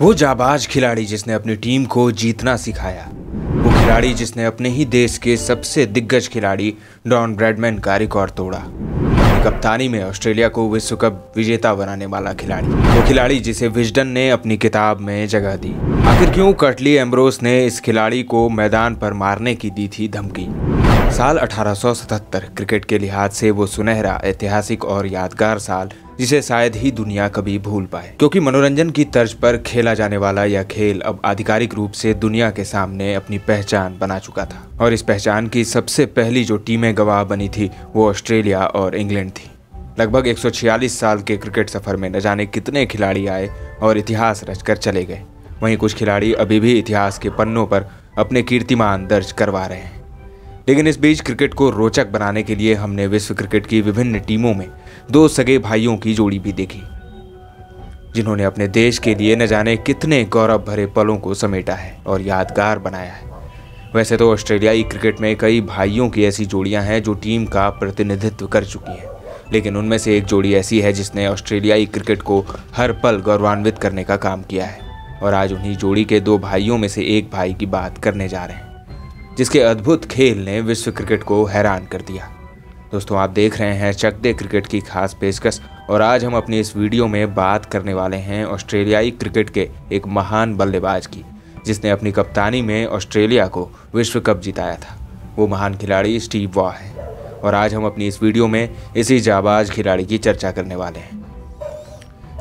वो जाबाज खिलाड़ी जिसने अपनी टीम को जीतना सिखाया, वो खिलाड़ी जिसने अपने ही देश के सबसे दिग्गज खिलाड़ी डॉन ब्रैडमैन का रिकॉर्ड तोड़ा, अपनी कप्तानी में ऑस्ट्रेलिया को विश्व कप विजेता बनाने वाला खिलाड़ी, वो खिलाड़ी जिसे विजडन ने अपनी किताब में जगह दी। आखिर क्यों कर्टली एम्ब्रोस ने इस खिलाड़ी को मैदान पर मारने की दी थी धमकी? साल 1877 क्रिकेट के लिहाज से वो सुनहरा, ऐतिहासिक और यादगार साल जिसे शायद ही दुनिया कभी भूल पाए, क्योंकि मनोरंजन की तर्ज पर खेला जाने वाला यह खेल अब आधिकारिक रूप से दुनिया के सामने अपनी पहचान बना चुका था। और इस पहचान की सबसे पहली जो टीमें गवाह बनी थी वो ऑस्ट्रेलिया और इंग्लैंड थी। लगभग 146 साल के क्रिकेट सफर में न जाने कितने खिलाड़ी आए और इतिहास रचकर चले गए। वहीं कुछ खिलाड़ी अभी भी इतिहास के पन्नों पर अपने कीर्तिमान दर्ज करवा रहे हैं। लेकिन इस बीच क्रिकेट को रोचक बनाने के लिए हमने विश्व क्रिकेट की विभिन्न टीमों में दो सगे भाइयों की जोड़ी भी देखी, जिन्होंने अपने देश के लिए न जाने कितने गौरव भरे पलों को समेटा है और यादगार बनाया है। वैसे तो ऑस्ट्रेलियाई क्रिकेट में कई भाइयों की ऐसी जोड़ियां हैं जो टीम का प्रतिनिधित्व कर चुकी हैं, लेकिन उनमें से एक जोड़ी ऐसी है जिसने ऑस्ट्रेलियाई क्रिकेट को हर पल गौरवान्वित करने का काम किया है। और आज उन्हीं जोड़ी के दो भाइयों में से एक भाई की बात करने जा रहे हैं, जिसके अद्भुत खेल ने विश्व क्रिकेट को हैरान कर दिया। दोस्तों, आप देख रहे हैं चक दे क्रिकेट की खास पेशकश, और आज हम अपनी इस वीडियो में बात करने वाले हैं ऑस्ट्रेलियाई क्रिकेट के एक महान बल्लेबाज की, जिसने अपनी कप्तानी में ऑस्ट्रेलिया को विश्व कप जिताया था। वो महान खिलाड़ी स्टीव वॉ है, और आज हम अपनी इस वीडियो में इसी जाबाज खिलाड़ी की चर्चा करने वाले हैं।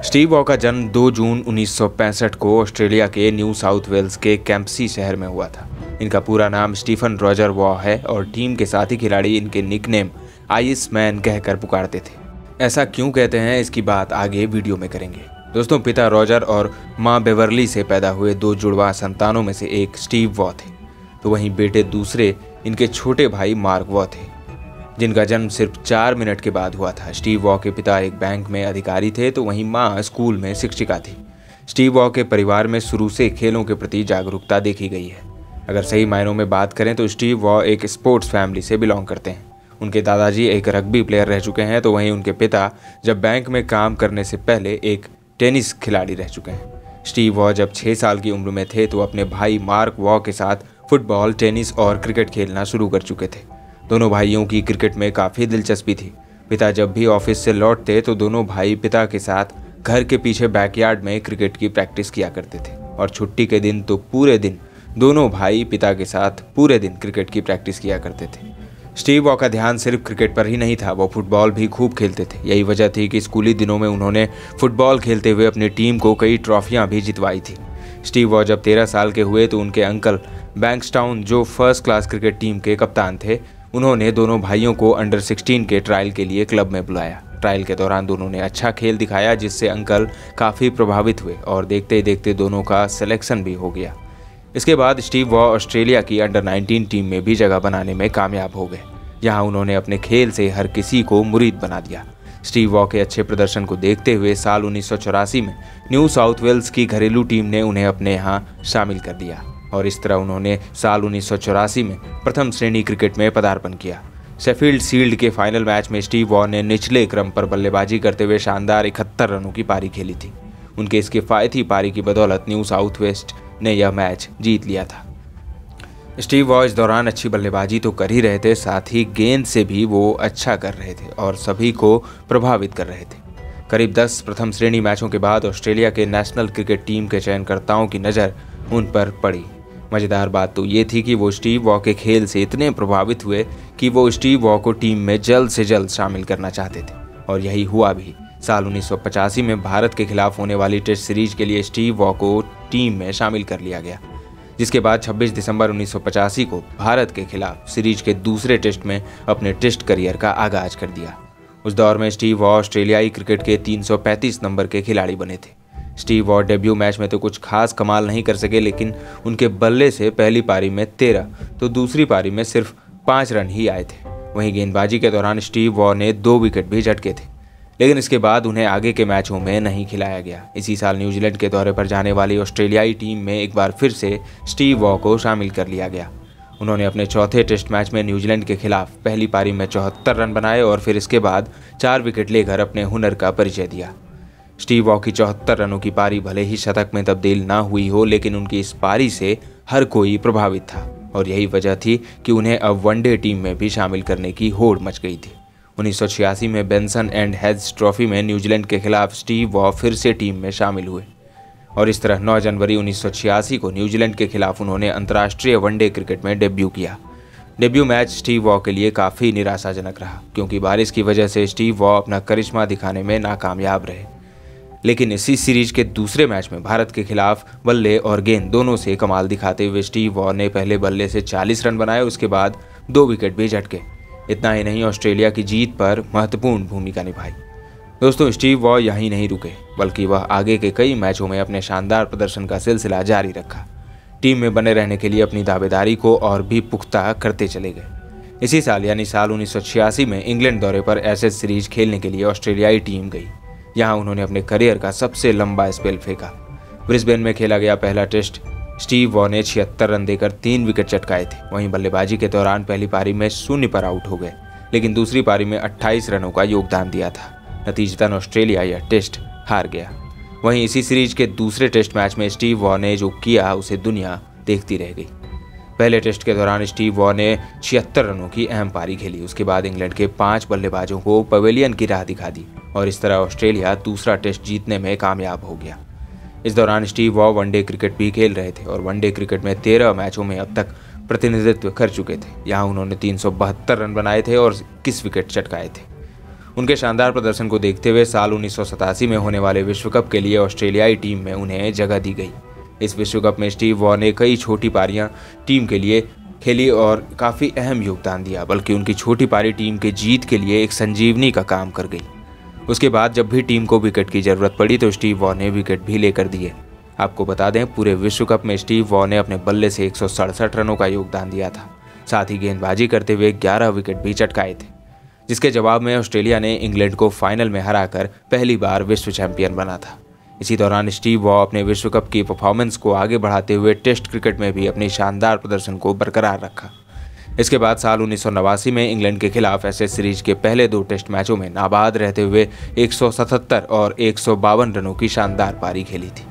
स्टीव वॉ का जन्म 2 जून 1965 को ऑस्ट्रेलिया के न्यू साउथ वेल्स के कैंपसी शहर में हुआ था। इनका पूरा नाम स्टीफन रॉजर वॉ है और टीम के साथी खिलाड़ी इनके निकनेम आइस मैन कहकर पुकारते थे। ऐसा क्यों कहते हैं इसकी बात आगे वीडियो में करेंगे। दोस्तों, पिता रॉजर और मां बेवर्ली से पैदा हुए दो जुड़वा संतानों में से एक स्टीव वॉ थे, तो वहीं बेटे दूसरे इनके छोटे भाई मार्क वॉ थे, जिनका जन्म सिर्फ 4 मिनट के बाद हुआ था। स्टीव वॉ के पिता एक बैंक में अधिकारी थे, तो वहीं मां स्कूल में शिक्षिका थी। स्टीव वॉ के परिवार में शुरू से खेलों के प्रति जागरूकता देखी गई है। अगर सही मायनों में बात करें तो स्टीव वॉ एक स्पोर्ट्स फैमिली से बिलोंग करते हैं। उनके दादाजी एक रग्बी प्लेयर रह चुके हैं, तो वहीं उनके पिता जब बैंक में काम करने से पहले एक टेनिस खिलाड़ी रह चुके हैं। स्टीव वॉ जब 6 साल की उम्र में थे तो अपने भाई मार्क वॉ के साथ फुटबॉल, टेनिस और क्रिकेट खेलना शुरू कर चुके थे। दोनों भाइयों की क्रिकेट में काफ़ी दिलचस्पी थी। पिता जब भी ऑफिस से लौटते तो दोनों भाई पिता के साथ घर के पीछे बैकयार्ड में क्रिकेट की प्रैक्टिस किया करते थे, और छुट्टी के दिन तो पूरे दिन दोनों भाई पिता के साथ पूरे दिन क्रिकेट की प्रैक्टिस किया करते थे। स्टीव वॉ का ध्यान सिर्फ क्रिकेट पर ही नहीं था, वो फुटबॉल भी खूब खेलते थे। यही वजह थी कि स्कूली दिनों में उन्होंने फुटबॉल खेलते हुए अपनी टीम को कई ट्रॉफियां भी जितवाई थी। स्टीव वॉ जब 13 साल के हुए तो उनके अंकल बैंक्सटाउन, जो फर्स्ट क्लास क्रिकेट टीम के कप्तान थे, उन्होंने दोनों भाइयों को अंडर 16 के ट्रायल के लिए क्लब में बुलाया। ट्रायल के दौरान दोनों ने अच्छा खेल दिखाया, जिससे अंकल काफ़ी प्रभावित हुए और देखते ही देखते दोनों का सिलेक्शन भी हो गया। इसके बाद स्टीव वॉ ऑस्ट्रेलिया की अंडर 19 टीम में भी जगह बनाने में कामयाब हो गए, जहां उन्होंने अपने खेल से हर किसी को मुरीद बना दिया। स्टीव वॉ के अच्छे प्रदर्शन को देखते हुए साल 1984 में न्यू साउथ वेल्स की घरेलू टीम ने उन्हें अपने यहाँ शामिल कर दिया, और इस तरह उन्होंने साल 1984 में प्रथम श्रेणी क्रिकेट में पदार्पण किया। शेफील्ड शील्ड के फाइनल मैच में स्टीव वॉ ने निचले क्रम पर बल्लेबाजी करते हुए शानदार 71 रनों की पारी खेली थी। उनके इस किफायती पारी की बदौलत न्यू साउथ वेस्ट ने यह मैच जीत लिया था। स्टीव वॉ इस दौरान अच्छी बल्लेबाजी तो कर ही रहे थे, साथ ही गेंद से भी वो अच्छा कर रहे थे और सभी को प्रभावित कर रहे थे। करीब 10 प्रथम श्रेणी मैचों के बाद ऑस्ट्रेलिया के नेशनल क्रिकेट टीम के चयनकर्ताओं की नज़र उन पर पड़ी। मज़ेदार बात तो ये थी कि वो स्टीव वॉ के खेल से इतने प्रभावित हुए कि वो स्टीव वॉ को टीम में जल्द से जल्द शामिल करना चाहते थे, और यही हुआ भी। साल 1985 में भारत के खिलाफ होने वाली टेस्ट सीरीज के लिए स्टीव वॉ को टीम में शामिल कर लिया गया, जिसके बाद 26 दिसंबर 1985 को भारत के खिलाफ सीरीज के दूसरे टेस्ट में अपने टेस्ट करियर का आगाज कर दिया। उस दौर में स्टीव वॉ ऑस्ट्रेलियाई क्रिकेट के 335 नंबर के खिलाड़ी बने थे। स्टीव वॉ डेब्यू मैच में तो कुछ खास कमाल नहीं कर सके, लेकिन उनके बल्ले से पहली पारी में 13 तो दूसरी पारी में सिर्फ 5 रन ही आए थे। वहीं गेंदबाजी के दौरान स्टीव वॉ ने 2 विकेट भी झटके थे, लेकिन इसके बाद उन्हें आगे के मैचों में नहीं खिलाया गया। इसी साल न्यूजीलैंड के दौरे पर जाने वाली ऑस्ट्रेलियाई टीम में एक बार फिर से स्टीव वॉ को शामिल कर लिया गया। उन्होंने अपने चौथे टेस्ट मैच में न्यूजीलैंड के खिलाफ पहली पारी में 74 रन बनाए और फिर इसके बाद 4 विकेट लेकर अपने हुनर का परिचय दिया। स्टीव वॉ की 74 रनों की पारी भले ही शतक में तब्दील ना हुई हो, लेकिन उनकी इस पारी से हर कोई प्रभावित था और यही वजह थी कि उन्हें अब वनडे टीम में भी शामिल करने की होड़ मच गई थी। 1986 में बेंसन एंड हेड्स ट्रॉफी में न्यूजीलैंड के खिलाफ स्टीव वॉ फिर से टीम में शामिल हुए और इस तरह 9 जनवरी 1986 को न्यूजीलैंड के खिलाफ उन्होंने अंतर्राष्ट्रीय वनडे क्रिकेट में डेब्यू किया। डेब्यू मैच स्टीव वॉ के लिए काफ़ी निराशाजनक रहा क्योंकि बारिश की वजह से स्टीव वॉ अपना करिश्मा दिखाने में नाकामयाब रहे। लेकिन इसी सीरीज के दूसरे मैच में भारत के खिलाफ बल्ले और गेंद दोनों से कमाल दिखाते हुए स्टीव वॉ ने पहले बल्ले से 40 रन बनाए, उसके बाद 2 विकेट भी झटके। इतना ही नहीं, ऑस्ट्रेलिया की जीत पर महत्वपूर्ण भूमिका निभाई। दोस्तों, स्टीव वॉ यहीं नहीं रुके बल्कि वह आगे के कई मैचों में अपने शानदार प्रदर्शन का सिलसिला जारी रखा। टीम में बने रहने के लिए अपनी दावेदारी को और भी पुख्ता करते चले गए। इसी साल यानी साल 1986 में इंग्लैंड दौरे पर एशेज सीरीज खेलने के लिए ऑस्ट्रेलियाई टीम गई। यहाँ उन्होंने अपने करियर का सबसे लंबा स्पेल फेंका। ब्रिस्बेन में खेला गया पहला टेस्ट स्टीव वॉ ने 76 रन देकर 3 विकेट चटकाए थे। वहीं बल्लेबाजी के दौरान पहली पारी में 0 पर आउट हो गए, लेकिन दूसरी पारी में 28 रनों का योगदान दिया था। नतीजतन ऑस्ट्रेलिया यह टेस्ट हार गया। वहीं इसी सीरीज के दूसरे टेस्ट मैच में स्टीव वॉ ने जो किया उसे दुनिया देखती रह गई। पहले टेस्ट के दौरान स्टीव वॉ ने 76 रनों की अहम पारी खेली। उसके बाद इंग्लैंड के 5 बल्लेबाजों को पवेलियन की राह दिखा दी और इस तरह ऑस्ट्रेलिया दूसरा टेस्ट जीतने में कामयाब हो गया। इस दौरान स्टीव वॉ वनडे क्रिकेट भी खेल रहे थे और वनडे क्रिकेट में 13 मैचों में अब तक प्रतिनिधित्व कर चुके थे। यहाँ उन्होंने 372 रन बनाए थे और 21 विकेट चटकाए थे। उनके शानदार प्रदर्शन को देखते हुए साल 1987 में होने वाले विश्व कप के लिए ऑस्ट्रेलियाई टीम में उन्हें जगह दी गई। इस विश्व कप में स्टीव वॉ ने कई छोटी पारियां टीम के लिए खेली और काफ़ी अहम योगदान दिया, बल्कि उनकी छोटी पारी टीम के जीत के लिए एक संजीवनी का काम कर गई। उसके बाद जब भी टीम को विकेट की ज़रूरत पड़ी तो स्टीव वॉ ने विकेट भी लेकर दिए। आपको बता दें, पूरे विश्व कप में स्टीव वॉ ने अपने बल्ले से 167 रनों का योगदान दिया था। साथ ही गेंदबाजी करते हुए 11 विकेट भी चटकाए थे, जिसके जवाब में ऑस्ट्रेलिया ने इंग्लैंड को फाइनल में हराकर पहली बार विश्व चैंपियन बना था। इसी दौरान स्टीव वॉ अपने विश्व कप की परफॉर्मेंस को आगे बढ़ाते हुए टेस्ट क्रिकेट में भी अपने शानदार प्रदर्शन को बरकरार रखा। इसके बाद साल 1989 में इंग्लैंड के खिलाफ एशेज सीरीज के पहले 2 टेस्ट मैचों में नाबाद रहते हुए 177 और 152 रनों की शानदार पारी खेली थी।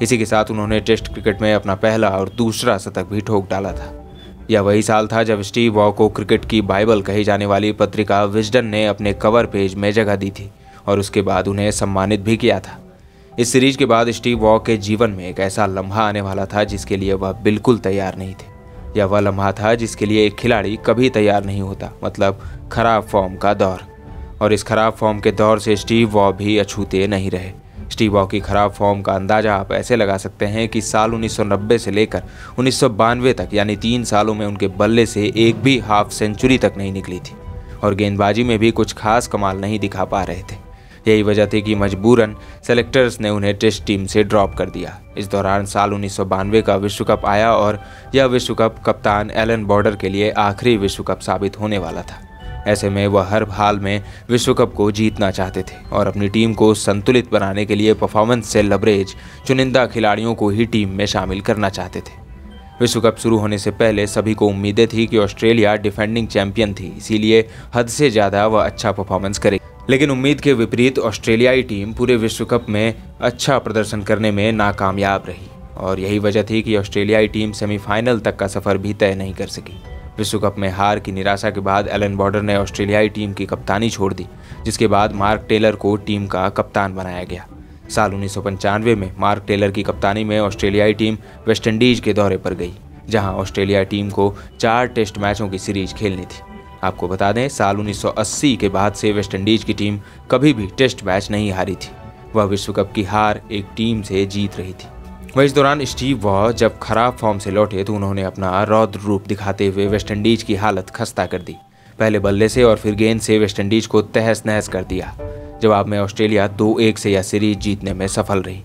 इसी के साथ उन्होंने टेस्ट क्रिकेट में अपना पहला और दूसरा शतक भी ठोक डाला था। यह वही साल था जब स्टीव वॉ को क्रिकेट की बाइबल कही जाने वाली पत्रिका विजडन ने अपने कवर पेज में जगह दी थी और उसके बाद उन्हें सम्मानित भी किया था। इस सीरीज के बाद स्टीव वॉ के जीवन में एक ऐसा लम्हा आने वाला था जिसके लिए वह बिल्कुल तैयार नहीं थे। यह वह लम्हा था जिसके लिए एक खिलाड़ी कभी तैयार नहीं होता, मतलब खराब फॉर्म का दौर। और इस खराब फॉर्म के दौर से स्टीव वॉ भी अछूते नहीं रहे। स्टीव वॉ की खराब फॉर्म का अंदाजा आप ऐसे लगा सकते हैं कि साल 1990 से लेकर 1992 तक यानी 3 सालों में उनके बल्ले से एक भी हाफ सेंचुरी तक नहीं निकली थी और गेंदबाजी में भी कुछ खास कमाल नहीं दिखा पा रहे थे। यही वजह थी कि मजबूरन सेलेक्टर्स ने उन्हें टेस्ट टीम से ड्रॉप कर दिया। इस दौरान साल 1992 का विश्व कप आया और यह विश्व कप कप्तान एलन बॉर्डर के लिए आखिरी विश्व कप साबित होने वाला था। ऐसे में वह हर हाल में विश्व कप को जीतना चाहते थे और अपनी टीम को संतुलित बनाने के लिए परफॉर्मेंस से लबरेज चुनिंदा खिलाड़ियों को ही टीम में शामिल करना चाहते थे। विश्व कप शुरू होने से पहले सभी को उम्मीदें थी कि ऑस्ट्रेलिया डिफेंडिंग चैंपियन थी, इसीलिए हद से ज़्यादा वह अच्छा परफॉर्मेंस करेगी। लेकिन उम्मीद के विपरीत ऑस्ट्रेलियाई टीम पूरे विश्व कप में अच्छा प्रदर्शन करने में नाकामयाब रही और यही वजह थी कि ऑस्ट्रेलियाई टीम सेमीफाइनल तक का सफ़र भी तय नहीं कर सकी। विश्व कप में हार की निराशा के बाद एलन बॉर्डर ने ऑस्ट्रेलियाई टीम की कप्तानी छोड़ दी, जिसके बाद मार्क टेलर को टीम का कप्तान बनाया गया। साल 1995 में मार्क टेलर की कप्तानी में ऑस्ट्रेलियाई टीम वेस्टइंडीज के दौरे पर गई, जहां ऑस्ट्रेलिया टीम को 4 टेस्ट मैचों की सीरीज खेलनी थी। आपको बता दें, साल 1980 के बाद से वेस्टइंडीज की टीम कभी भी टेस्ट मैच नहीं हारी थी। वह विश्व कप की हार एक टीम से जीत रही थी। वह इस दौरान स्टीव वॉ जब खराब फॉर्म से लौटे तो उन्होंने अपना रौद्र रूप दिखाते हुए वेस्टइंडीज की हालत खस्ता कर दी। पहले बल्ले से और फिर गेंद से वेस्टइंडीज को तहस नहस कर दिया। जवाब में ऑस्ट्रेलिया 2-1 से यह सीरीज जीतने में सफल रही।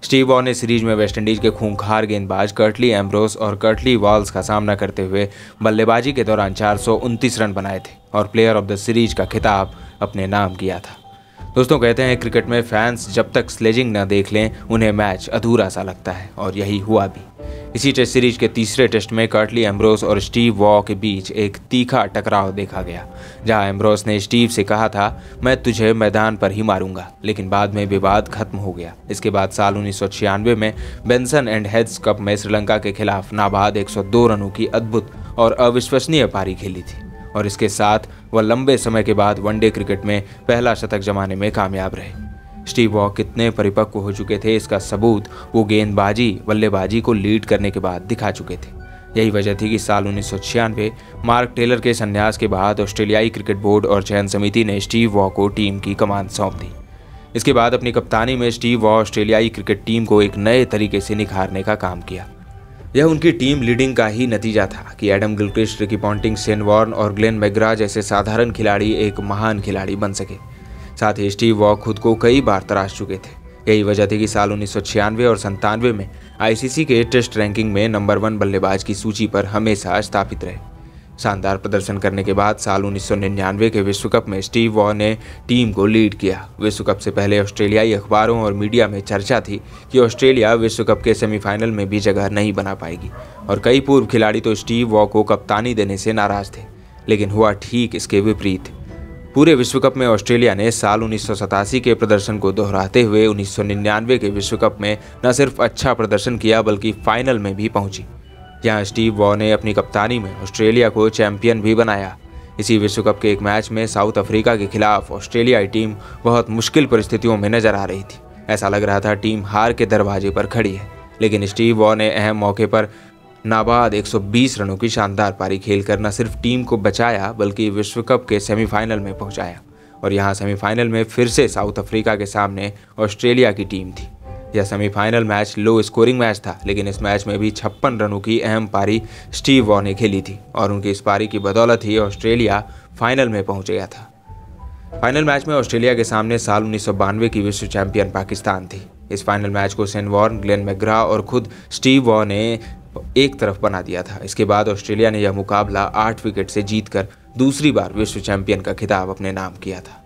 स्टीव वॉ ने सीरीज में वेस्टइंडीज के खूंखार गेंदबाज कर्टली एम्ब्रोस और कर्टली वॉल्स का सामना करते हुए बल्लेबाजी के दौरान 429 रन बनाए थे और प्लेयर ऑफ द सीरीज का खिताब अपने नाम किया था। दोस्तों, कहते हैं क्रिकेट में फैंस जब तक स्लेजिंग न देख लें उन्हें मैच अधूरा सा लगता है और यही हुआ भी। इसी टेस्ट सीरीज के तीसरे टेस्ट में कर्टली एम्ब्रोस और स्टीव वॉ के बीच एक तीखा टकराव देखा गया, जहां एम्ब्रोस ने स्टीव से कहा था, मैं तुझे मैदान पर ही मारूंगा, लेकिन बाद में विवाद खत्म हो गया। इसके बाद साल 1996 में बेंसन एंड हेड्स कप में श्रीलंका के खिलाफ नाबाद 102 रनों की अद्भुत और अविश्वसनीय पारी खेली थी, और इसके साथ वह लंबे समय के बाद वनडे क्रिकेट में पहला शतक जमाने में कामयाब रहे। स्टीव वॉ कितने परिपक्व हो चुके थे, इसका सबूत वो गेंदबाजी बल्लेबाजी को लीड करने के बाद दिखा चुके थे। यही वजह थी कि साल 1996 मार्क टेलर के संन्यास के बाद ऑस्ट्रेलियाई क्रिकेट बोर्ड और चयन समिति ने स्टीव वॉ को टीम की कमान सौंप दी। इसके बाद अपनी कप्तानी में स्टीव वॉ ऑस्ट्रेलियाई क्रिकेट टीम को एक नए तरीके से निखारने का काम किया। यह उनकी टीम लीडिंग का ही नतीजा था कि Adam Gilchrist, Ricky Ponting, Shane Warne और ग्लेन मैकग्रा जैसे साधारण खिलाड़ी एक महान खिलाड़ी बन सके। साथ ही स्टीव वॉ खुद को कई बार तराश चुके थे। यही वजह थी कि साल 1996 और 97 में आईसीसी के टेस्ट रैंकिंग में नंबर 1 बल्लेबाज की सूची पर हमेशा स्थापित रहे। शानदार प्रदर्शन करने के बाद साल 1999 के विश्व कप में स्टीव वॉ ने टीम को लीड किया। विश्व कप से पहले ऑस्ट्रेलियाई अखबारों और मीडिया में चर्चा थी कि ऑस्ट्रेलिया विश्व कप के सेमीफाइनल में भी जगह नहीं बना पाएगी, और कई पूर्व खिलाड़ी तो स्टीव वॉ को कप्तानी देने से नाराज थे। लेकिन हुआ ठीक इसके विपरीत। पूरे विश्व कप में ऑस्ट्रेलिया ने साल 1987 के प्रदर्शन को दोहराते हुए 1999 के विश्व कप में न सिर्फ अच्छा प्रदर्शन किया बल्कि फाइनल में भी पहुंची, जहां स्टीव वॉ ने अपनी कप्तानी में ऑस्ट्रेलिया को चैंपियन भी बनाया। इसी विश्व कप के एक मैच में साउथ अफ्रीका के खिलाफ ऑस्ट्रेलियाई टीम बहुत मुश्किल परिस्थितियों में नजर आ रही थी। ऐसा लग रहा था टीम हार के दरवाजे पर खड़ी है, लेकिन स्टीव वॉ ने अहम मौके पर नाबाद 120 रनों की शानदार पारी खेलकर न सिर्फ टीम को बचाया बल्कि विश्व कप के सेमीफाइनल में पहुंचाया। और यहां सेमीफाइनल में फिर से साउथ अफ्रीका के सामने ऑस्ट्रेलिया की टीम थी। यह semifinal match low scoring match था, लेकिन इस मैच में भी 56 रनों की अहम पारी स्टीव वॉ ने खेली थी, और उनकी इस पारी की बदौलत ही ऑस्ट्रेलिया फाइनल में पहुंच गया था। फाइनल मैच में ऑस्ट्रेलिया के सामने साल 1992 की विश्व चैंपियन पाकिस्तान थी। इस फाइनल मैच को शेन वॉर्न, ग्लेन मैकग्रा और खुद स्टीव वॉ ने एक तरफ बना दिया था। इसके बाद ऑस्ट्रेलिया ने यह मुकाबला 8 विकेट से जीतकर दूसरी बार विश्व चैंपियन का खिताब अपने नाम किया था।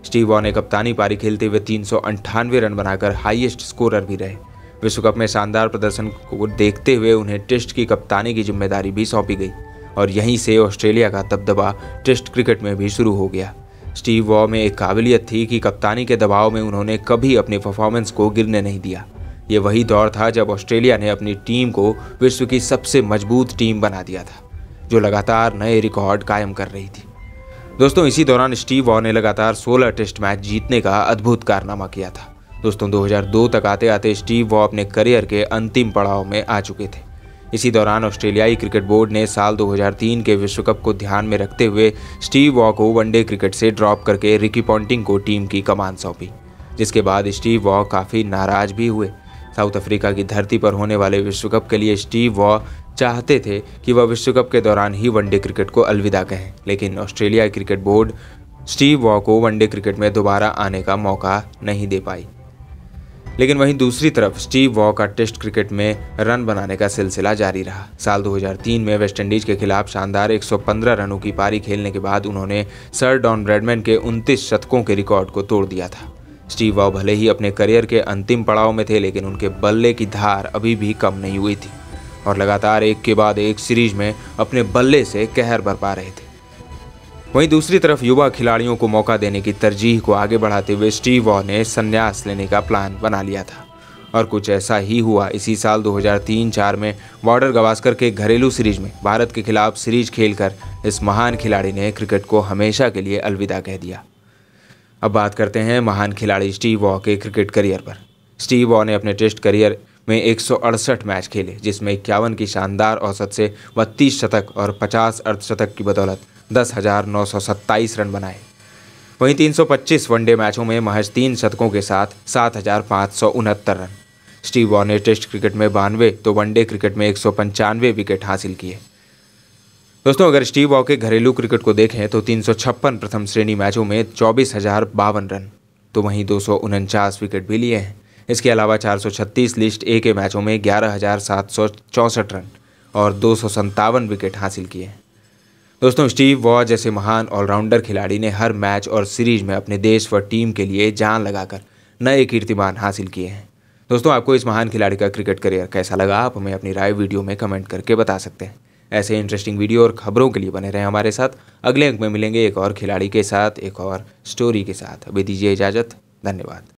स्टीव वॉ ने कप्तानी पारी खेलते हुए 398 रन बनाकर हाईएस्ट स्कोरर भी रहे। विश्व कप में शानदार प्रदर्शन को देखते हुए उन्हें टेस्ट की कप्तानी की जिम्मेदारी भी सौंपी गई, और यहीं से ऑस्ट्रेलिया का दबदबा टेस्ट क्रिकेट में भी शुरू हो गया। स्टीव वॉ में एक काबिलियत थी कि कप्तानी के दबाव में उन्होंने कभी अपनी परफॉर्मेंस को गिरने नहीं दिया। ये वही दौर था जब ऑस्ट्रेलिया ने अपनी टीम को विश्व की सबसे मजबूत टीम बना दिया था, जो लगातार नए रिकॉर्ड कायम कर रही थी। दोस्तों, इसी दौरान स्टीव वॉ ने लगातार 16 टेस्ट मैच जीतने का अद्भुत कारनामा किया था। दोस्तों, 2002 तक आते आते स्टीव वॉ अपने करियर के अंतिम पड़ाव में आ चुके थे। इसी दौरान ऑस्ट्रेलियाई क्रिकेट बोर्ड ने साल 2003 के विश्व कप को ध्यान में रखते हुए स्टीव वॉ को वनडे क्रिकेट से ड्रॉप करके रिकी पॉन्टिंग को टीम की कमान सौंपी, जिसके बाद स्टीव वॉ काफ़ी नाराज भी हुए। साउथ अफ्रीका की धरती पर होने वाले विश्व कप के लिए स्टीव वॉ चाहते थे कि वह विश्व कप के दौरान ही वनडे क्रिकेट को अलविदा कहें, लेकिन Australia cricket board Steve Waugh को वनडे क्रिकेट में दोबारा आने का मौका नहीं दे पाई। लेकिन वहीं दूसरी तरफ स्टीव वॉ का टेस्ट क्रिकेट में रन बनाने का सिलसिला जारी रहा। साल 2003 में वेस्टइंडीज के खिलाफ शानदार 115 रनों की पारी खेलने के बाद उन्होंने सर डॉन ब्रैडमैन के 29 शतकों के रिकॉर्ड को तोड़ दिया था। स्टीव वॉ भले ही अपने करियर के अंतिम पड़ाव में थे, लेकिन उनके बल्ले की धार अभी भी कम नहीं हुई थी, और लगातार एक के बाद एक सीरीज में अपने बल्ले से कहर बरपा रहे थे। वहीं दूसरी तरफ युवा खिलाड़ियों को मौका देने की तरजीह को आगे बढ़ाते हुए स्टीव वॉ ने संन्यास लेने का प्लान बना लिया था, और कुछ ऐसा ही हुआ। इसी साल 2003-04 में बॉर्डर गावस्कर के घरेलू सीरीज में भारत के खिलाफ सीरीज खेलकर इस महान खिलाड़ी ने क्रिकेट को हमेशा के लिए अलविदा कह दिया। अब बात करते हैं महान खिलाड़ी स्टीव वॉ के क्रिकेट करियर पर। स्टीव वॉ ने अपने टेस्ट करियर में 168 मैच खेले, जिसमें 51 की शानदार औसत से 32 शतक और 50 अर्धशतक की बदौलत 10,927 रन बनाए। वहीं 325 वनडे मैचों में महज 3 शतकों के साथ 7,569 रन। स्टीव वॉ ने टेस्ट क्रिकेट में 92 तो वनडे क्रिकेट में 195 विकेट हासिल किए। दोस्तों, अगर स्टीव वॉ के घरेलू क्रिकेट को देखें तो 356 प्रथम श्रेणी मैचों में 24,052 रन, तो वहीं 249 विकेट भी लिए हैं। इसके अलावा 436 लिस्ट ए के मैचों में 11,764 रन और 257 विकेट हासिल किए हैं। दोस्तों, स्टीव वॉ जैसे महान ऑलराउंडर खिलाड़ी ने हर मैच और सीरीज में अपने देश व टीम के लिए जान लगाकर नए कीर्तिमान हासिल किए हैं। दोस्तों, आपको इस महान खिलाड़ी का क्रिकेट करियर कैसा लगा, आप हमें अपनी राय वीडियो में कमेंट करके बता सकते हैं। ऐसे इंटरेस्टिंग वीडियो और खबरों के लिए बने रहें हमारे साथ। अगले अंक में मिलेंगे एक और खिलाड़ी के साथ, एक और स्टोरी के साथ। अभी दीजिए इजाज़त। धन्यवाद।